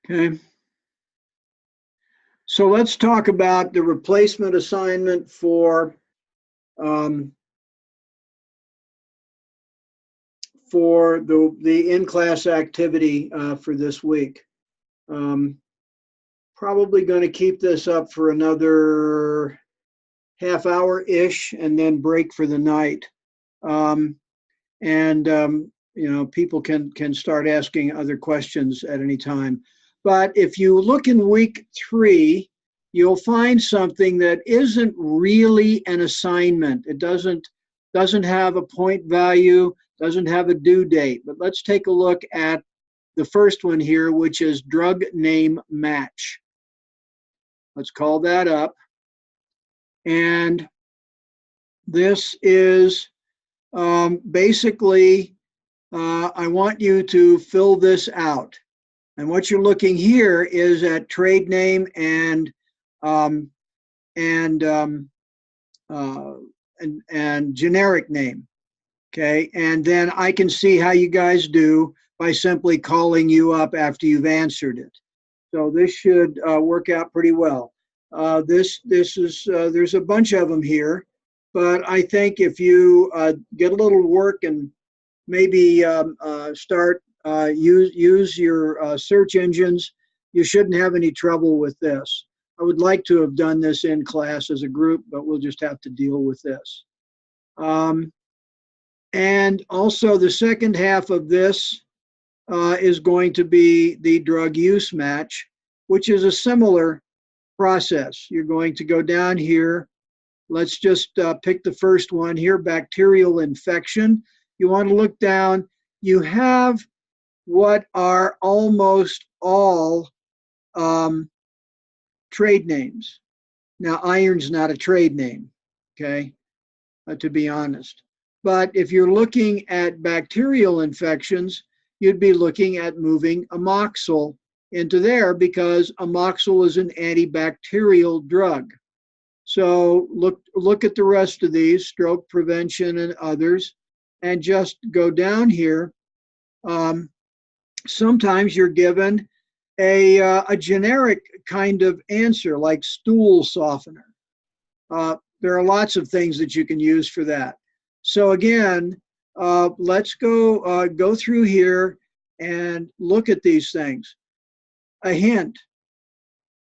Okay. So let's talk about the replacement assignment for the in-class activity for this week. Probably going to keep this up for another half hour-ish and then break for the night. You know, people can start asking other questions at any time. But if you look in week 3, you'll find something that isn't really an assignment. It doesn't have a point value, doesn't have a due date. But let's take a look at the first one here, which is drug name match. Let's call that up. And this is basically, I want you to fill this out. And what you're looking here is at trade name and generic name. Okay, and then I can see how you guys do by simply calling you up after you've answered it. So this should work out pretty well. This is there's a bunch of them here, but I think if you get a little work and maybe start use your search engines, you shouldn't have any trouble with this. I would like to have done this in class as a group, but we'll just have to deal with this. And also the second half of this is going to be the drug use match, which is a similar process. You're going to go down here. Let's just pick the first one here, bacterial infection. You want to look down. You have what are almost all trade names. Now, iron's not a trade name, okay, to be honest. But if you're looking at bacterial infections, you'd be looking at moving amoxil into there because amoxil is an antibacterial drug. So look at the rest of these, stroke prevention and others, and just go down here. Sometimes you're given a generic kind of answer like stool softener. There are lots of things that you can use for that. So again, let's go through here and look at these things. A hint,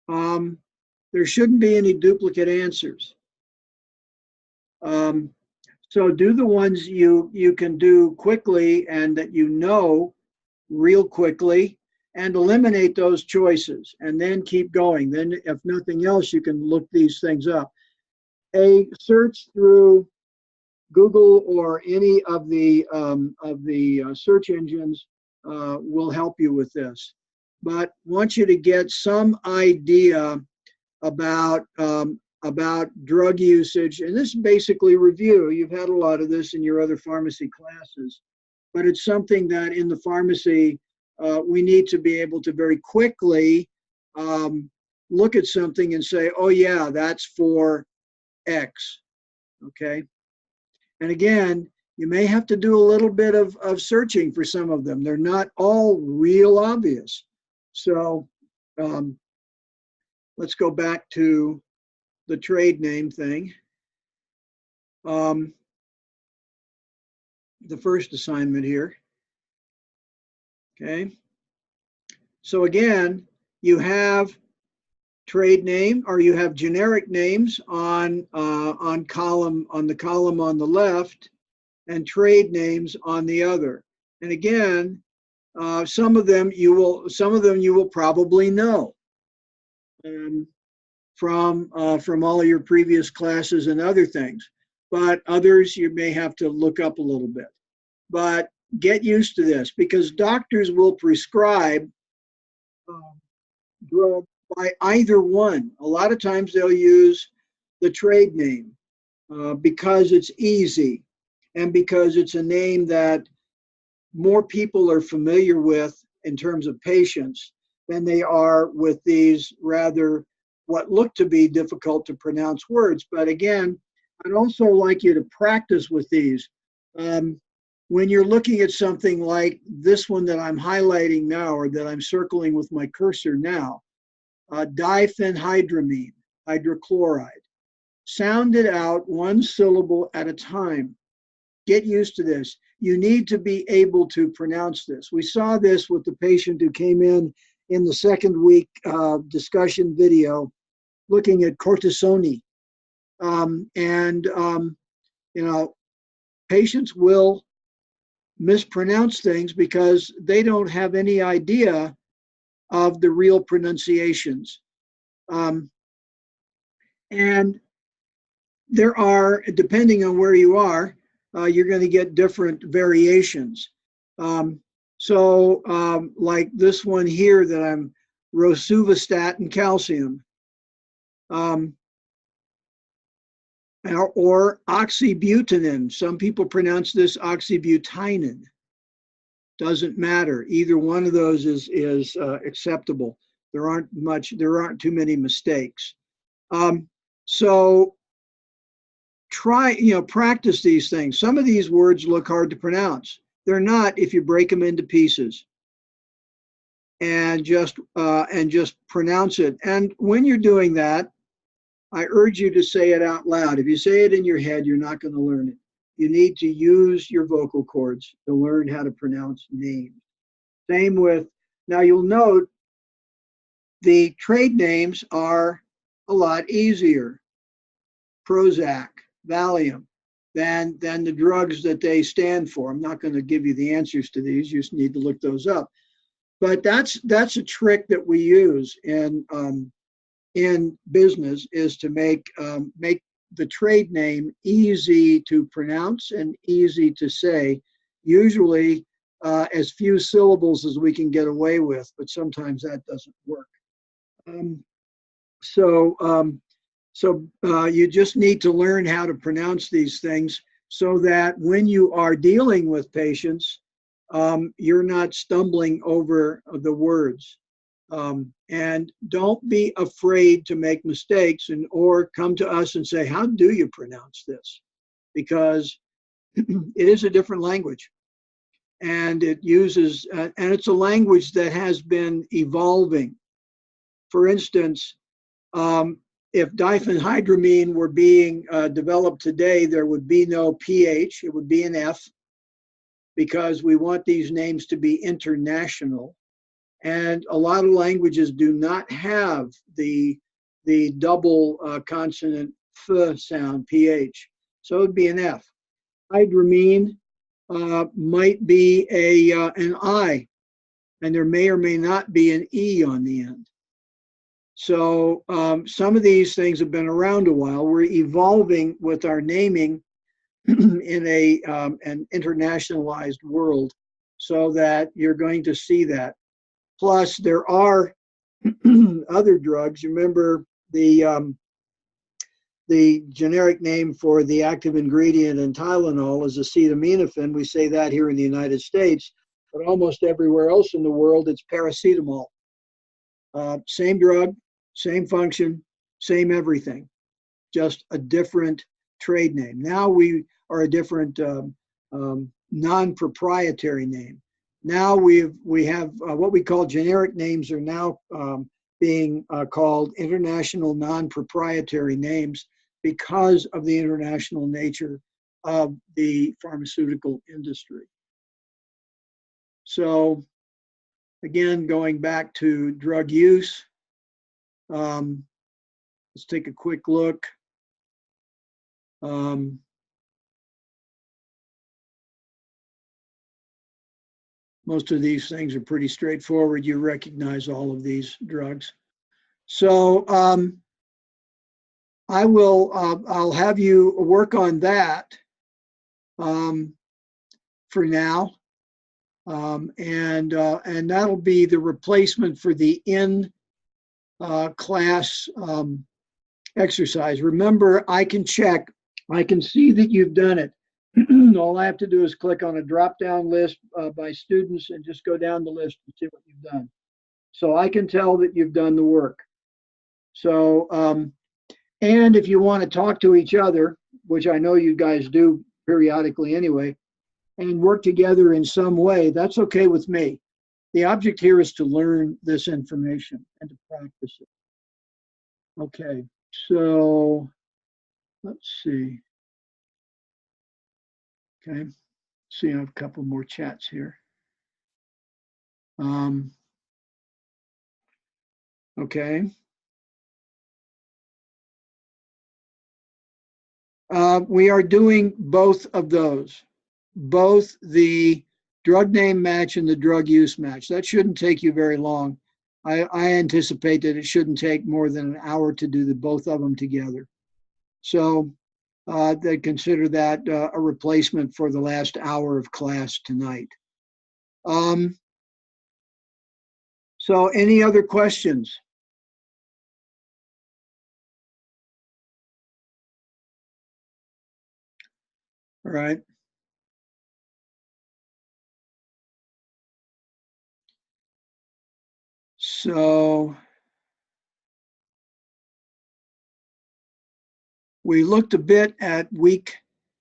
there shouldn't be any duplicate answers. So do the ones you can do quickly and that you know real quickly, and eliminate those choices, and then keep going. Then if nothing else, you can look these things up. A search through Google or any of the search engines will help you with this. But want you to get some idea about drug usage, and this is basically review. You've had a lot of this in your other pharmacy classes, but it's something that in the pharmacy we need to be able to very quickly look at something and say, oh yeah, that's for X, okay? And again, you may have to do a little bit of searching for some of them. They're not all real obvious. So let's go back to the trade name thing. The first assignment here. Okay. So again, you have trade name, or you have generic names on the column on the left, and trade names on the other. And again, some of them you will probably know from all of your previous classes and other things, but others you may have to look up a little bit. But get used to this, because doctors will prescribe drug by either one. A lot of times they'll use the trade name because it's easy and because it's a name that more people are familiar with in terms of patients than they are with these rather what look to be difficult to pronounce words. But again, I'd also like you to practice with these. When you're looking at something like this one that I'm highlighting now, or that I'm circling with my cursor now, diphenhydramine, hydrochloride. Sound it out one syllable at a time. Get used to this. You need to be able to pronounce this. We saw this with the patient who came in the second week discussion video looking at cortisone. Patients will mispronounce things because they don't have any idea of the real pronunciations. And there are, depending on where you are, you're going to get different variations. Like this one here that I'm rosuvastatin calcium, or oxybutynin. Some people pronounce this oxybutinin. Doesn't matter. Either one of those is acceptable. There aren't too many mistakes. So practice these things. Some of these words look hard to pronounce. They're not if you break them into pieces and just pronounce it. And when you're doing that, I urge you to say it out loud. If you say it in your head, you're not going to learn it. You need to use your vocal cords to learn how to pronounce names. Same with, now you'll note the trade names are a lot easier, Prozac, Valium, than the drugs that they stand for. I'm not going to give you the answers to these. You just need to look those up. But that's a trick that we use in business, is to make the trade name easy to pronounce and easy to say. Usually as few syllables as we can get away with, but sometimes that doesn't work. So you just need to learn how to pronounce these things so that when you are dealing with patients, you're not stumbling over the words. And don't be afraid to make mistakes or come to us and say, how do you pronounce this? Because it is a different language. And it uses, and it's a language that has been evolving. For instance, if diphenhydramine were being developed today, there would be no PH, it would be an F, because we want these names to be international. And a lot of languages do not have the double consonant F sound, PH. So it would be an F. Hydramine might be an I, and there may or may not be an E on the end. So some of these things have been around a while. We're evolving with our naming in an internationalized world, so that you're going to see that. Plus, there are other drugs. You remember the generic name for the active ingredient in Tylenol is acetaminophen. We say that here in the United States, but almost everywhere else in the world, it's paracetamol. Same drug, same function, same everything, just a different trade name. Now we are a different non-proprietary name. Now we have what we call generic names are now being called international non-proprietary names because of the international nature of the pharmaceutical industry. So again, going back to drug use, let's take a quick look. Most of these things are pretty straightforward. You recognize all of these drugs. So I'll have you work on that for now. And that'll be the replacement for the in-class exercise. Remember, I can check. I can see that you've done it. All I have to do is click on a drop-down list by students and just go down the list and see what you've done. So I can tell that you've done the work. So, and if you want to talk to each other, which I know you guys do periodically anyway, and work together in some way, that's okay with me. The object here is to learn this information and to practice it. Okay, so let's see. Okay, see, I have a couple more chats here. Okay. We are doing both of those, both the drug name match and the drug use match. That shouldn't take you very long. I anticipate that it shouldn't take more than an hour to do both of them together. So they consider that a replacement for the last hour of class tonight. So any other questions? All right. So we looked a bit at week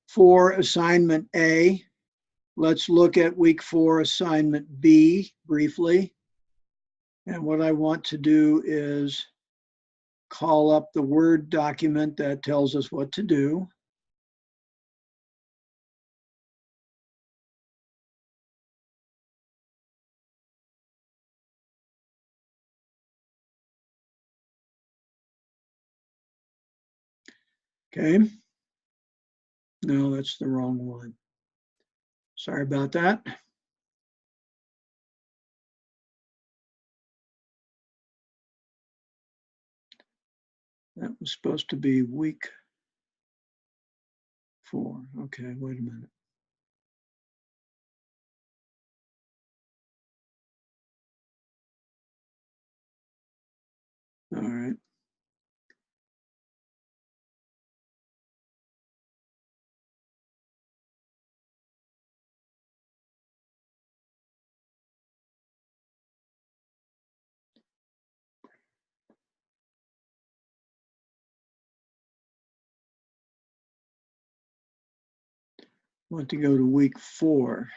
4, assignment A. Let's look at week 4, assignment B briefly. And what I want to do is call up the Word document that tells us what to do. Okay. No, that's the wrong one. Sorry about that. That was supposed to be week 4. Okay, wait a minute. All right. Want to go to week 4.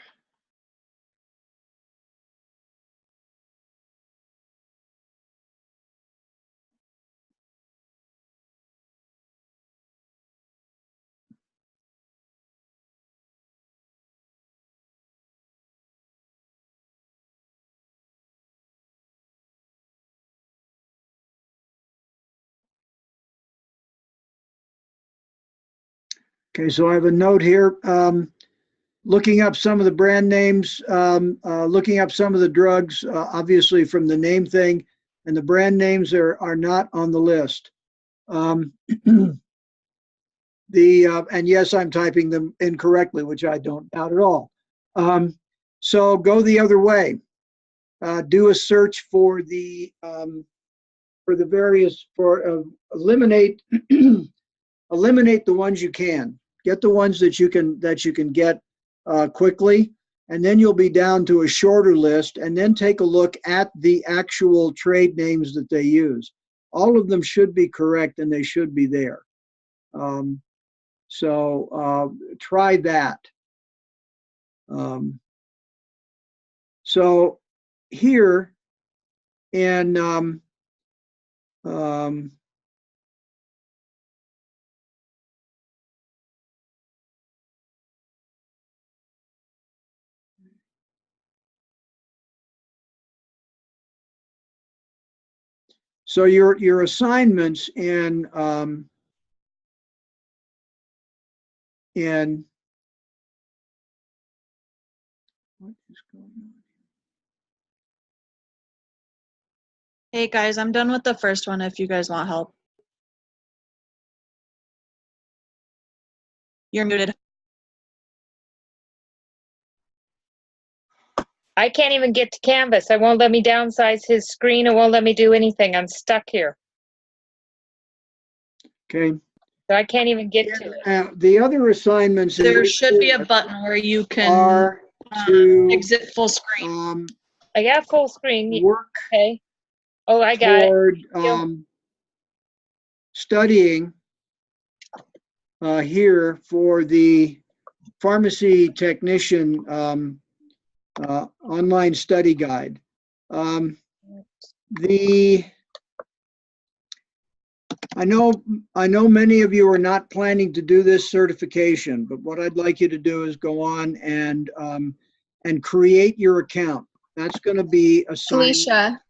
Okay, so I have a note here. Looking up some of the brand names, looking up some of the drugs, obviously from the name thing, and the brand names are not on the list. And yes, I'm typing them incorrectly, which I don't doubt at all. So go the other way. Do a search for the various eliminate eliminate the ones you can. Get the ones that you can get quickly, and then you'll be down to a shorter list, and then take a look at the actual trade names that they use. All of them should be correct, and they should be there. So try that. So here in so your assignments in what is going on? Hey guys, I'm done with the first one if you guys want help. You're muted. I can't even get to Canvas. It won't let me downsize his screen. It won't let me do anything. I'm stuck here. Okay. So I can't even get to it. The other assignments in There week should be a 4 button where you can are to exit full screen. I got full screen. work Okay. Oh, I got it. toward you. studying here for the pharmacy technician online study guide. I know many of you are not planning to do this certification, but what I'd like you to do is go on and create your account. That's going to be assigned. Felicia,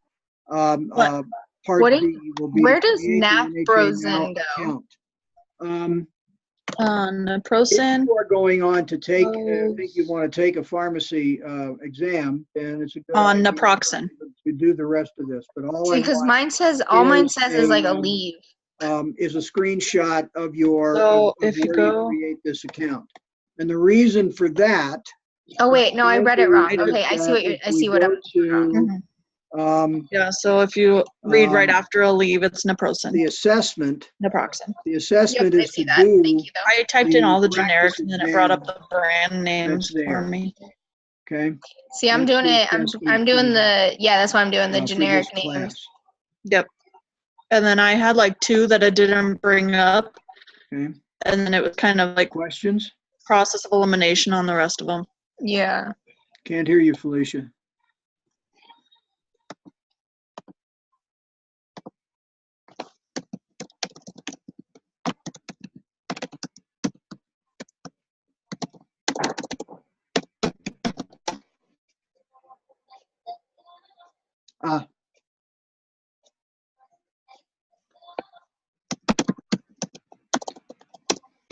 Part What do B will be where to does create the NAP NHA Frozen Now go? account. On If Prosen. you are going on to take, I Oh. think you want to take a pharmacy exam, then it's a good On idea Naproxen. to do the rest of this. But all See, I because want mine says mine is says is like a a, leave. is a screenshot of your So of if you where go- create this account. And the reason for that. Oh wait, no, I read it wrong. Okay, I see what you're. I see what I'm. To Yeah, so if you read right after a leave, it's the Naprosen. assessment, Naproxen. the assessment Yep, I is see to that. do. Thank you though. I typed in all the practice generics and then it brought up exam the brand names there. for me. Okay. See, I'm That's doing the it. I'm assessment doing for, the that's why I'm doing the for generic this names. class. Yep. And then I had like 2 that I didn't bring up. Okay. And then it was kind of like Questions? process of elimination on the rest of them. Yeah. Can't hear you, Felicia.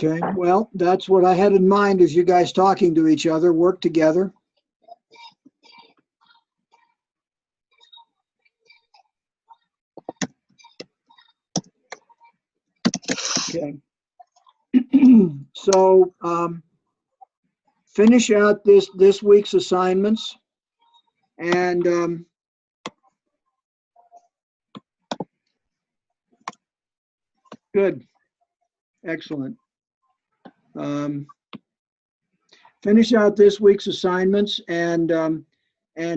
Okay, well, that's what I had in mind as you guys talking to each other, work together. Okay. So, finish out this week's assignments and, good. Excellent. Finish out this week's assignments and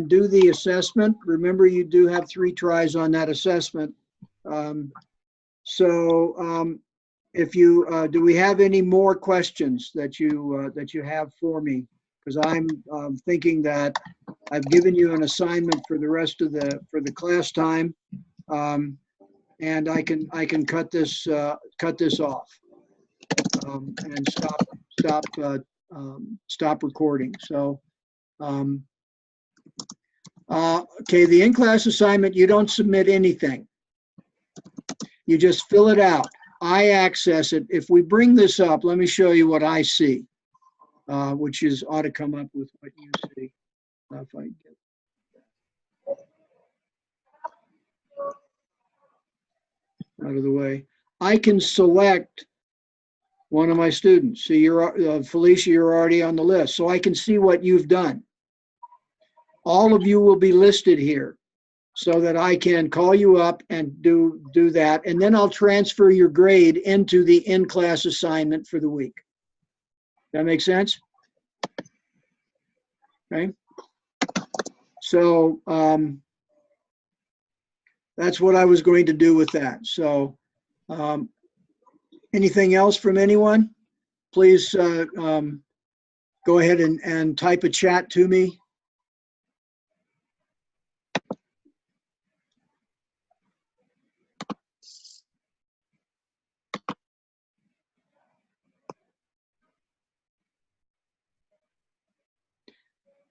do the assessment. Remember, you do have 3 tries on that assessment. If you do we have any more questions that you have for me? Because I'm thinking that I've given you an assignment for the rest of the class time, and I can cut this off and stop recording. So, okay, the in-class assignment, you don't submit anything. You just fill it out. I access it. If we bring this up, let me show you what I see, which ought to come up with what you see. If I get out of the way, I can select one of my students. See, you're Felicia, you're already on the list, so I can see what you've done. All of you will be listed here so that I can call you up and do that, and then I'll transfer your grade into the in-class assignment for the week. That make sense? Okay. So that's what I was going to do with that. So anything else from anyone? Please go ahead and type a chat to me.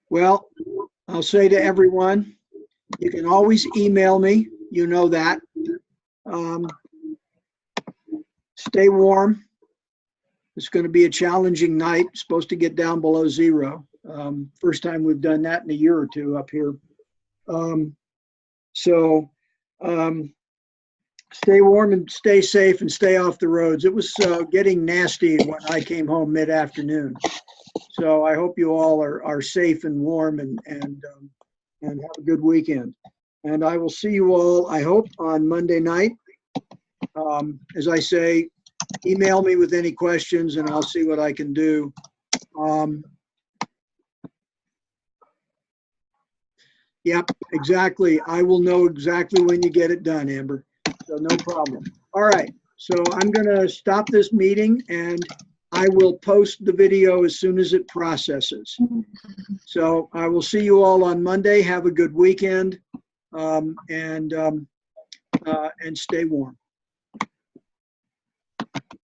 Well, I'll say to everyone, you can always email me. You know that. Stay warm. It's going to be a challenging night. It's supposed to get down below 0. First time we've done that in a year or 2 up here. Stay warm and stay safe and stay off the roads. It was getting nasty when I came home mid-afternoon. So I hope you all are safe and warm and have a good weekend. And I will see you all, I hope, on Monday night. As I say, email me with any questions and I'll see what I can do. Yep, exactly. I will know exactly when you get it done, Amber. So no problem. All right. So I'm going to stop this meeting and I will post the video as soon as it processes. So I will see you all on Monday. Have a good weekend and stay warm.